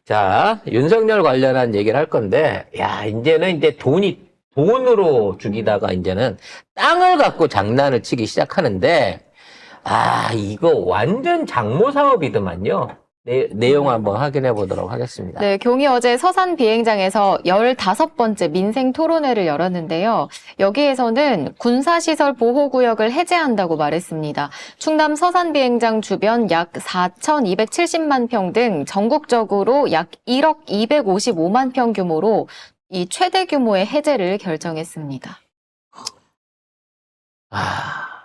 자, 윤석열 관련한 얘기를 할 건데, 야, 이제는 이제 돈으로 죽이다가 이제는 땅을 갖고 장난을 치기 시작하는데, 아, 이거 완전 장모 사업이더만요. 내용 한번 확인해 보도록 하겠습니다. 네, 경이 어제 서산 비행장에서 15번째 민생 토론회를 열었는데요. 여기에서는 군사시설 보호구역을 해제한다고 말했습니다. 충남 서산 비행장 주변 약 4,270만 평 등 전국적으로 약 1억 255만 평 규모로 이 최대 규모의 해제를 결정했습니다.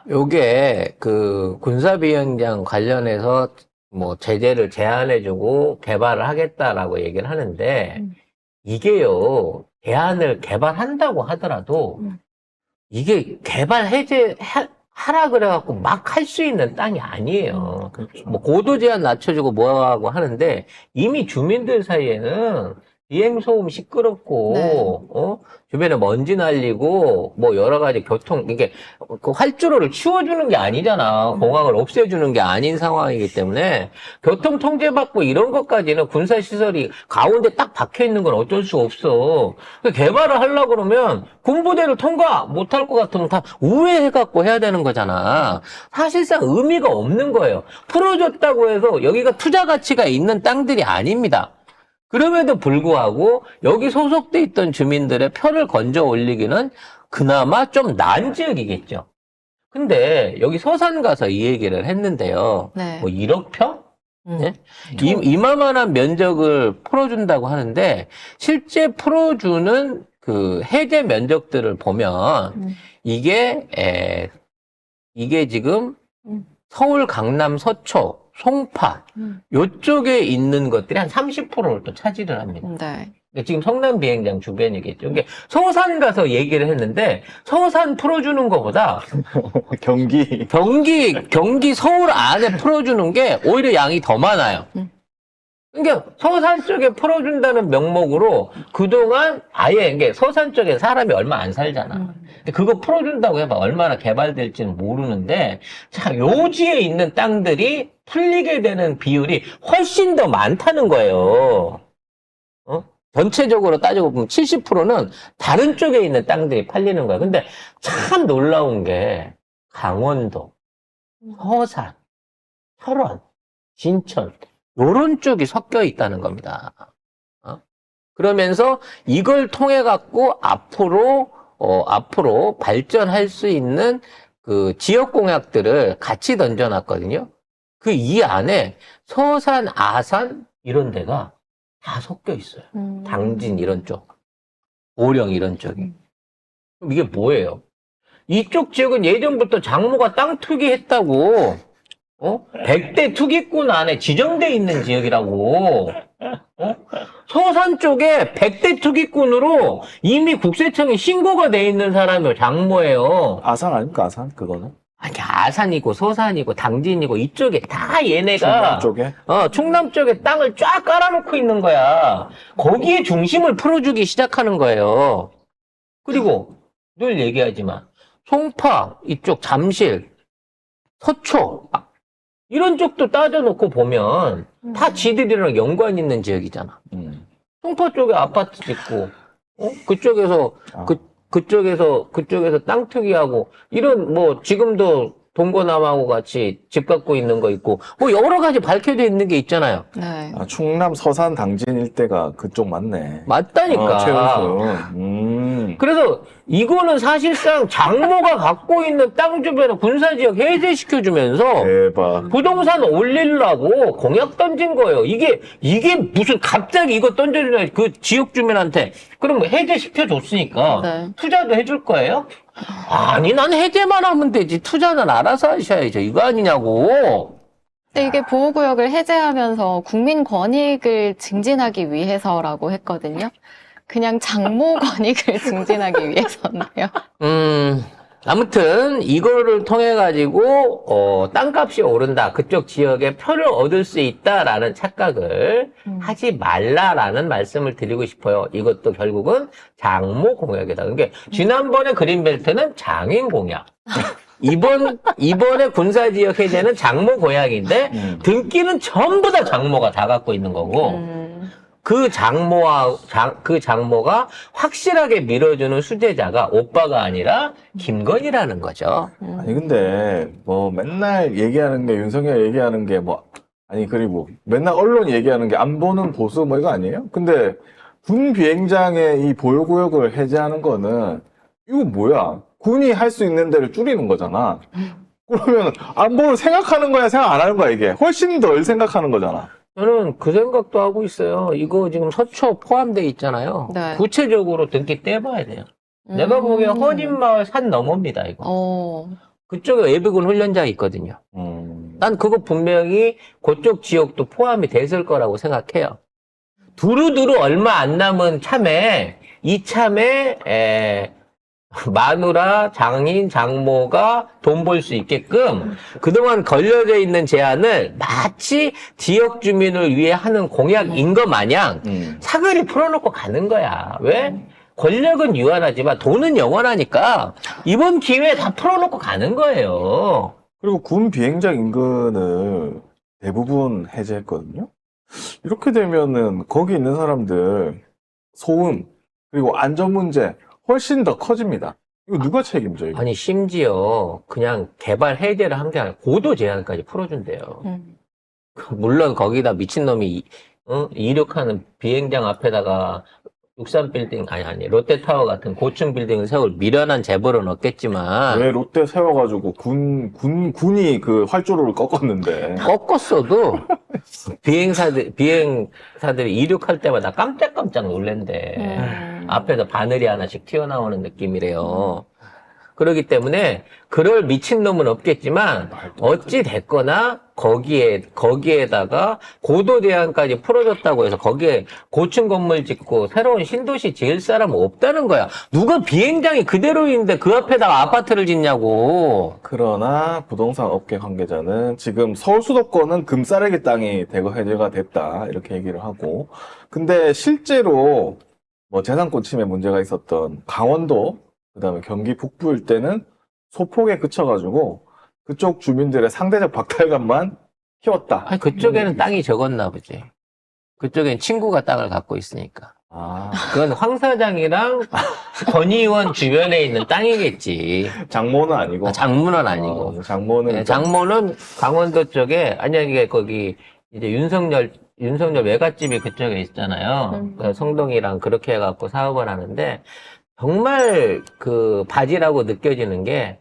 요게 그 군사비행장 관련해서 뭐 제재를 제한해주고 개발을 하겠다라고 얘기를 하는데 이게요 대안을 개발한다고 하더라도 이게 개발 해제 하라 그래갖고 막 할 수 있는 땅이 아니에요. 그렇죠. 뭐 고도 제한 낮춰주고 뭐하고 하는데 이미 주민들 사이에는 비행소음 시끄럽고 주변에 먼지 날리고 뭐 여러 가지 교통 이게 그 활주로를 치워주는 게 아니잖아. 공항을 없애주는 게 아닌 상황이기 때문에 교통 통제받고 이런 것까지는 군사시설이 가운데 딱 박혀 있는 건 어쩔 수 없어. 개발을 하려고 그러면 군부대를 통과 못할 것 같으면 다 우회해갖고 해야 되는 거잖아. 사실상 의미가 없는 거예요. 풀어줬다고 해서 여기가 투자 가치가 있는 땅들이 아닙니다. 그럼에도 불구하고 여기 소속돼 있던 주민들의 표를 건져 올리기는 그나마 좀 나은 지역이겠죠. 근데 여기 서산 가서 이 얘기를 했는데요. 네. 뭐 1억 평? 네? 이마만한 면적을 풀어준다고 하는데 실제 풀어주는 그 해제 면적들을 보면 이게 지금 서울, 강남, 서초, 송파 요쪽에 있는 것들이 한 30%를 또 차지를 합니다. 네. 그러니까 지금 성남 비행장 주변이겠죠. 그러니까 서산 가서 얘기를 했는데 서산 풀어주는 것보다 경기 서울 안에 풀어주는 게 오히려 양이 더 많아요. 그러니까 서산 쪽에 풀어준다는 명목으로 그동안 아예 이게 서산 쪽에 사람이 얼마 안 살잖아. 근데 그거 풀어준다고 해봐 얼마나 개발될지는 모르는데 자, 요지에 있는 땅들이 풀리게 되는 비율이 훨씬 더 많다는 거예요. 전체적으로 따지고 보면 70%는 다른 쪽에 있는 땅들이 팔리는 거야. 근데 참 놀라운 게 강원도, 서산, 철원, 진천 요런 쪽이 섞여 있다는 겁니다. 그러면서 이걸 통해 갖고 앞으로 발전할 수 있는 그 지역 공약들을 같이 던져놨거든요. 그 이 안에 서산, 아산 이런 데가 다 섞여 있어요. 당진 이런 쪽, 보령 이런 쪽이. 그럼 이게 뭐예요? 이쪽 지역은 예전부터 장모가 땅 투기했다고 100대 투기꾼 안에 지정돼 있는 지역이라고. 서산 쪽에 100대 투기꾼으로 이미 국세청에 신고가 돼 있는 사람이 장모예요. 아산 아닙니까? 아산 그거는? 아니, 아산이고 서산이고 당진이고 이쪽에 다 얘네가 충남 쪽에? 충남 쪽에 땅을 쫙 깔아놓고 있는 거야. 거기에 중심을 풀어주기 시작하는 거예요. 그리고 늘 얘기하지만 송파 이쪽 잠실 서초 이런 쪽도 따져놓고 보면 다 지들이랑 연관 있는 지역이잖아. 송파 쪽에 아파트 짓고 그쪽에서 그쪽에서 땅 투기하고 이런 뭐 지금도 동거남하고 같이 집 갖고 있는 거 있고 뭐 여러 가지 밝혀져 있는 게 있잖아요. 네. 아, 충남 서산 당진 일대가 그쪽 맞네. 맞다니까. 최은순. 그래서 이거는 사실상 장모가 갖고 있는 땅 주변에 군사지역 해제시켜주면서 대박. 부동산 올리려고 공약 던진 거예요. 이게 무슨 갑자기 이거 던져주냐 그 지역 주민한테 그럼 뭐 해제시켜줬으니까 네. 투자도 해줄 거예요? 아니 난 해제만 하면 되지 투자는 알아서 하셔야죠. 이거 아니냐고. 근데 이게 보호구역을 해제하면서 국민 권익을 증진하기 위해서라고 했거든요. 그냥 장모 권익을 증진하기 위해서나요? 아무튼 이거를 통해 가지고 땅값이 오른다. 그쪽 지역에 표를 얻을 수 있다라는 착각을 하지 말라라는 말씀을 드리고 싶어요. 이것도 결국은 장모 공약이다. 그러니까 지난번에 그린벨트는 장인 공약. 이번에 군사지역 해제는 장모 공약인데 등기는 전부 다 장모가 다 갖고 있는 거고 그 장모가 확실하게 밀어주는 수제자가 오빠가 아니라 김건희라는 거죠. 아니 근데 뭐 맨날 얘기하는 게 윤석열 얘기하는 게 뭐 아니 그리고 맨날 언론 얘기하는 게 안 보는 보수 뭐 이거 아니에요? 근데 군 비행장의 이 보호구역을 해제하는 거는 이거 뭐야? 군이 할 수 있는 데를 줄이는 거잖아. 그러면 안 보는 생각하는 거야, 생각 안 하는 거야 이게? 훨씬 덜 생각하는 거잖아. 저는 그 생각도 하고 있어요. 이거 지금 서초 포함돼 있잖아요. 네. 구체적으로 등기 떼봐야 돼요. 내가 보기에 허진마을 산 너머입니다, 이거. 그쪽에 예비군 훈련장 있거든요. 난 그거 분명히 그쪽 지역도 포함이 됐을 거라고 생각해요. 두루두루 얼마 안 남은 참에, 이참에, 마누라, 장인, 장모가 돈 벌 수 있게끔 그동안 걸려져 있는 제한을 마치 지역 주민을 위해 하는 공약인 것 마냥 사거리 풀어놓고 가는 거야. 왜? 권력은 유한하지만 돈은 영원하니까 이번 기회에 다 풀어놓고 가는 거예요. 그리고 군 비행장 인근을 대부분 해제했거든요. 이렇게 되면은 거기 있는 사람들 소음 그리고 안전 문제 훨씬 더 커집니다. 이거 누가 책임져 이거? 아니 심지어 그냥 개발 해제를 한 게 아니라 고도 제한까지 풀어준대요. 물론 거기다 미친놈이 이륙하는 비행장 앞에다가 63빌딩 아니 롯데타워 같은 고층 빌딩을 세울 미련한 재벌은 없겠지만 왜 롯데 세워가지고 군이 그 활주로를 꺾었는데. 꺾었어도 비행사들이 이륙할 때마다 깜짝깜짝 놀랜대. 앞에서 바늘이 하나씩 튀어나오는 느낌이래요. 그렇기 때문에 그럴 미친놈은 없겠지만 어찌 됐거나 거기에다가 고도 제한까지 풀어줬다고 해서 거기에 고층 건물 짓고 새로운 신도시 지을 사람은 없다는 거야. 누가 비행장이 그대로 있는데 그 앞에다가 아파트를 짓냐고. 그러나 부동산 업계 관계자는 지금 서울 수도권은 금싸레기 땅이 대거 해제가 됐다 이렇게 얘기를 하고, 근데 실제로 뭐 재산권 침해 문제가 있었던 강원도 그다음에 경기 북부일 때는 소폭에 그쳐가지고 그쪽 주민들의 상대적 박탈감만 키웠다. 아니, 그쪽에는 땅이 적었나 보지. 그쪽엔 친구가 땅을 갖고 있으니까. 아, 그건 황 사장이랑 권 의원 주변에 있는 땅이겠지. 장모는 아니고. 장모는 아니고. 장모는 네, 장모는 강원도 쪽에, 아니, 이게 거기, 이제 윤석열 외갓집이 그쪽에 있잖아요. 그 성동이랑 그렇게 해갖고 사업을 하는데, 정말 그 바지라고 느껴지는 게,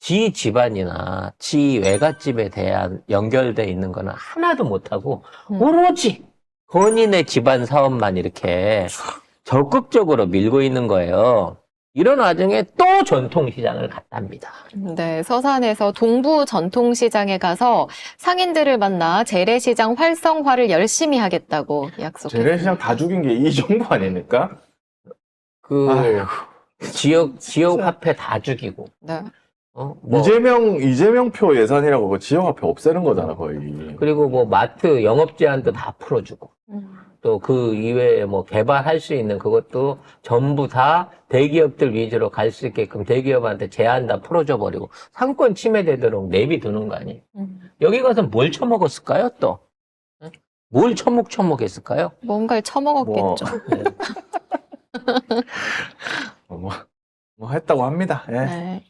지 집안이나 지 외갓집에 대한 연결돼 있는 거는 하나도 못하고, 오로지 본인의 집안 사업만 이렇게 적극적으로 밀고 있는 거예요. 이런 와중에 또 전통시장을 갔답니다. 네, 서산에서 동부 전통시장에 가서 상인들을 만나 재래시장 활성화를 열심히 하겠다고 약속했습니다. 재래시장 다 죽인 게 이 정부 아닙니까? 아이고. 지역 화폐 다 죽이고. 네. 뭐, 이재명표 예산이라고 그 지역화폐 없애는 거잖아, 거의. 그리고 뭐 마트 영업 제한도 다 풀어주고. 또 그 이외에 뭐 개발할 수 있는 그것도 전부 다 대기업들 위주로 갈 수 있게끔 대기업한테 제한 다 풀어줘 버리고 상권 침해되도록 내비두는 거 아니에요. 여기 가서 뭘 처먹었을까요, 또? 응? 뭘 처먹했을까요? 뭔가를 처먹었겠죠. 뭐 했다고 합니다. 예. 네.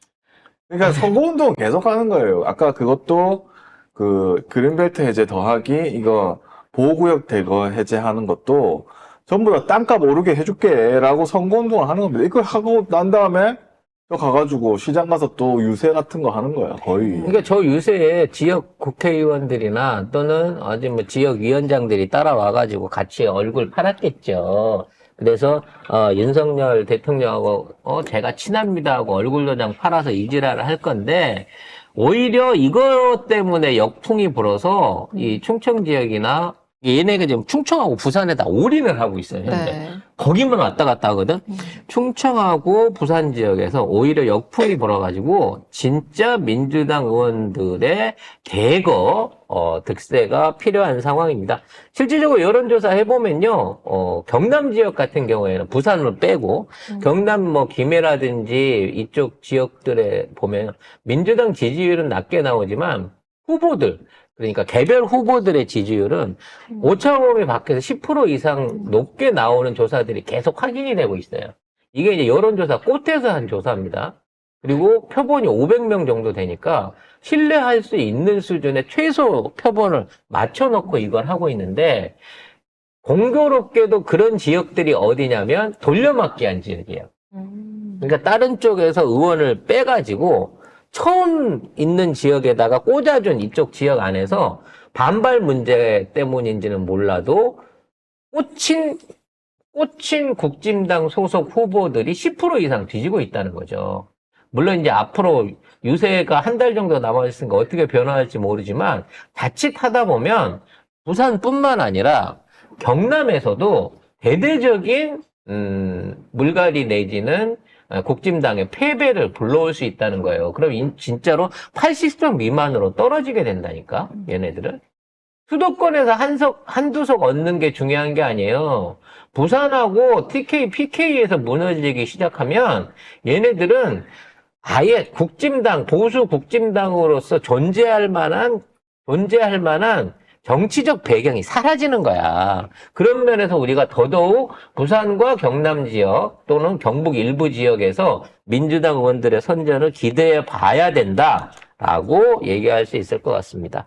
그러니까 선거운동 계속 하는 거예요. 아까 그것도 그 그린벨트 해제 더하기 이거 보호구역 대거 해제하는 것도 전부 다 땅값 오르게 해줄게라고 선거운동을 하는 겁니다. 이거 하고 난 다음에 또 가가지고 시장 가서 또 유세 같은 거 하는 거야, 거의. 그러니까 저 유세에 지역 국회의원들이나 또는 어디 뭐 지역 위원장들이 따라와가지고 같이 얼굴 팔았겠죠. 그래서 윤석열 대통령하고 제가 친합니다 하고 얼굴 도장 팔아서 이지랄을 할 건데 오히려 이것 때문에 역풍이 불어서 이 충청 지역이나 얘네가 지금 충청하고 부산에다 올인을 하고 있어요, 현재. 네. 거기만 왔다 갔다 하거든. 충청하고 부산 지역에서 오히려 역풍이 불어가지고 진짜 민주당 의원들의 대거 득세가 필요한 상황입니다. 실질적으로 여론조사 해보면요, 경남 지역 같은 경우에는 부산을 빼고 경남 뭐 김해라든지 이쪽 지역들에 보면 민주당 지지율은 낮게 나오지만 후보들 그러니까 개별 후보들의 지지율은 오차범위 밖에서 10% 이상 높게 나오는 조사들이 계속 확인이 되고 있어요. 이게 이제 여론조사 꽃에서 한 조사입니다. 그리고 표본이 500명 정도 되니까 신뢰할 수 있는 수준의 최소 표본을 맞춰놓고 이걸 하고 있는데 공교롭게도 그런 지역들이 어디냐면 돌려막기한 지역이에요. 그러니까 다른 쪽에서 의원을 빼가지고 처음 있는 지역에다가 꽂아준 이쪽 지역 안에서 반발 문제 때문인지는 몰라도 꽂힌 국진당 소속 후보들이 10% 이상 뒤지고 있다는 거죠. 물론 이제 앞으로 유세가 한 달 정도 남아있으니까 어떻게 변화할지 모르지만 자칫 하다 보면 부산뿐만 아니라 경남에서도 대대적인 물갈이 내지는 국진당의 패배를 불러올 수 있다는 거예요. 그럼 진짜로 80석 미만으로 떨어지게 된다니까, 얘네들은. 수도권에서 한두 석 얻는 게 중요한 게 아니에요. 부산하고 TK, PK에서 무너지기 시작하면 얘네들은 아예 국진당, 보수 국진당으로서 존재할 만한 정치적 배경이 사라지는 거야. 그런 면에서 우리가 더더욱 부산과 경남 지역 또는 경북 일부 지역에서 민주당 의원들의 선전을 기대해 봐야 된다라고 얘기할 수 있을 것 같습니다.